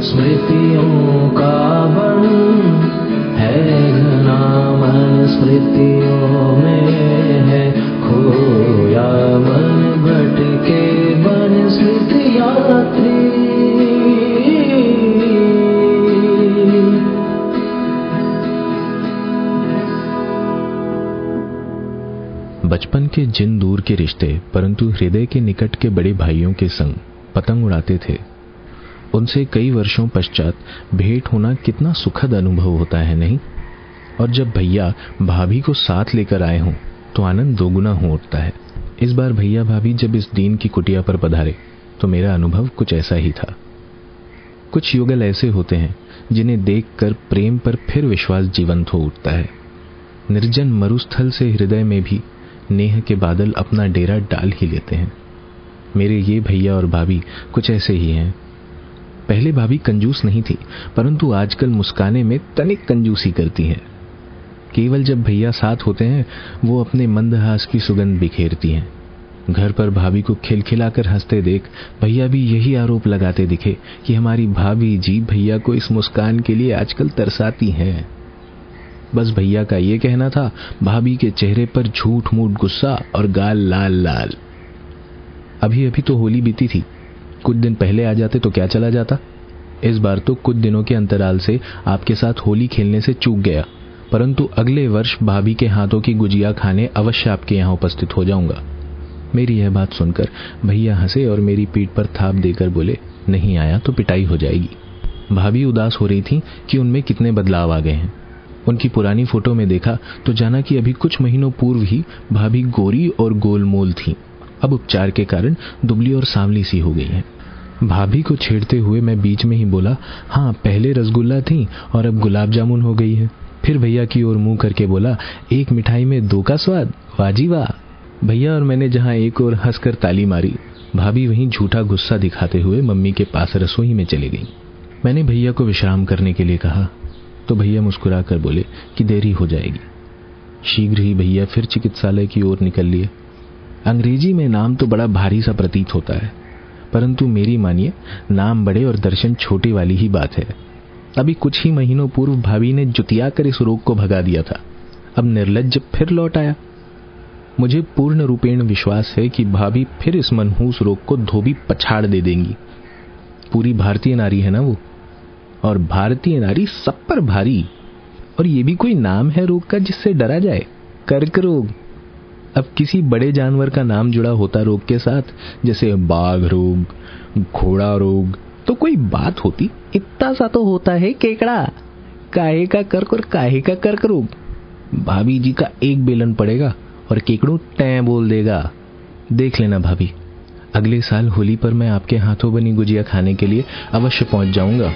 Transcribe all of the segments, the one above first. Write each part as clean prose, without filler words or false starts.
स्मृतियों का वन है घना मन, स्मृतियों में है खोया मन, भटके बन स्मृति यात्री। बचपन के जिन दूर के रिश्ते परंतु हृदय के निकट के बड़े भाइयों के संग पतंग उड़ाते थे, उनसे कई वर्षों पश्चात भेंट होना कितना सुखद अनुभव होता है, नहीं? और जब भैया भाभी को साथ लेकर आए हों तो आनंद दोगुना हो उठता है। इस बार भैया भाभी जब इस दीन की कुटिया पर पधारे तो मेरा अनुभव कुछ ऐसा ही था। कुछ युगल ऐसे होते हैं जिन्हें देखकर प्रेम पर फिर विश्वास जीवंत हो उठता है। निर्जन मरुस्थल से हृदय में भी नेह के बादल अपना डेरा डाल ही लेते हैं। मेरे ये भैया और भाभी कुछ ऐसे ही हैं। पहले भाभी कंजूस नहीं थी, परंतु आजकल मुस्काने में तनिक कंजूसी करती हैं। केवल जब भैया साथ होते हैं वो अपने मंदहास की सुगंध बिखेरती हैं। घर पर भाभी को खिलखिलाकर हंसते देख भैया भी यही आरोप लगाते दिखे कि हमारी भाभी जी भैया को इस मुस्कान के लिए आजकल तरसाती हैं। बस भैया का ये कहना था, भाभी के चेहरे पर झूठ मूठ गुस्सा और गाल लाल लाल। अभी अभी तो होली बीती थी, कुछ दिन पहले आ जाते तो क्या चला जाता। इस बार तो कुछ दिनों के अंतराल से आपके साथ होली खेलने से चूक गया, परंतु अगले वर्ष भाभी के हाथों की गुजिया खाने अवश्य आपके यहाँ उपस्थित हो जाऊंगा। मेरी यह बात सुनकर भैया हंसे और मेरी पीठ पर थाप देकर बोले, नहीं आया तो पिटाई हो जाएगी। भाभी उदास हो रही थी कि उनमें कितने बदलाव आ गए हैं। उनकी पुरानी फोटो में देखा तो जाना कि अभी कुछ महीनों पूर्व ही भाभी गोरी और गोलमोल थी, अब उपचार के कारण दुबली और सांवली सी हो गई हैं। भाभी को छेड़ते हुए मैं बीच में ही बोला, हाँ पहले रसगुल्ला थी और अब गुलाब जामुन हो गई है। फिर भैया की ओर मुंह करके बोला, एक मिठाई में दो का स्वाद, वाजी वाह। भैया और मैंने जहां एक और हंसकर ताली मारी, भाभी वहीं झूठा गुस्सा दिखाते हुए मम्मी के पास रसोई में चली गई। मैंने भैया को विश्राम करने के लिए कहा तो भैया मुस्कुरा कर बोले कि देरी हो जाएगी। शीघ्र ही भैया फिर चिकित्सालय की ओर निकल लिए। अंग्रेजी में नाम तो बड़ा भारी सा प्रतीत होता है, परंतु मेरी मानिए नाम बड़े और दर्शन छोटे वाली ही बात है। अभी कुछ ही महीनों पूर्व भाभी ने जुतिया कर इस रोग को भगा दिया था, अब निर्लज्ज फिर लौट आया। मुझे पूर्ण रूपेण विश्वास है कि भाभी फिर इस मनहूस रोग को धोबी पछाड़ दे देंगी। पूरी भारतीय नारी है ना वो, और भारतीय नारी सब पर भारी। और ये भी कोई नाम है रोग का जिससे डरा जाए? कर्क रोग। अब किसी बड़े जानवर का नाम जुड़ा होता रोग के साथ, जैसे बाघ रोग, घोड़ा रोग, तो कोई बात होती। इतना सा तो होता है केकड़ा, काहे का कर्क और काहे का कर्क रोग। भाभी जी का एक बेलन पड़ेगा और केकड़ू टैं बोल देगा। देख लेना भाभी, अगले साल होली पर मैं आपके हाथों बनी गुजिया खाने के लिए अवश्य पहुंच जाऊंगा।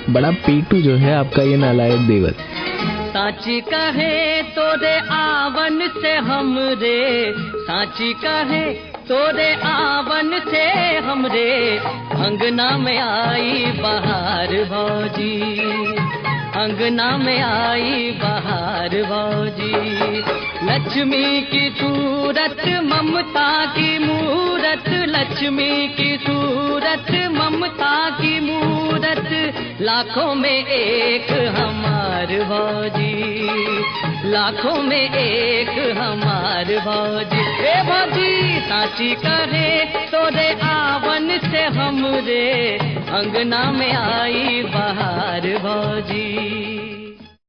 बड़ा पेटू जो है आपका ये नालायक देवर। साची कहे तोरे आवन से हमरे, साची कहे तोरे आवन से हमरे, अंगना में आई बहार भौजी, अंगना में आई बहार भौजी। लक्ष्मी की सूरत ममता की मूरत, लक्ष्मी की सूरत ममता की मूरत, लाखों में एक हमार भौजी, लाखों में एक हमार भौजी। ए भौजी साची करे तोरे आवन से हमरे, अंगना में आई बहार भौजी।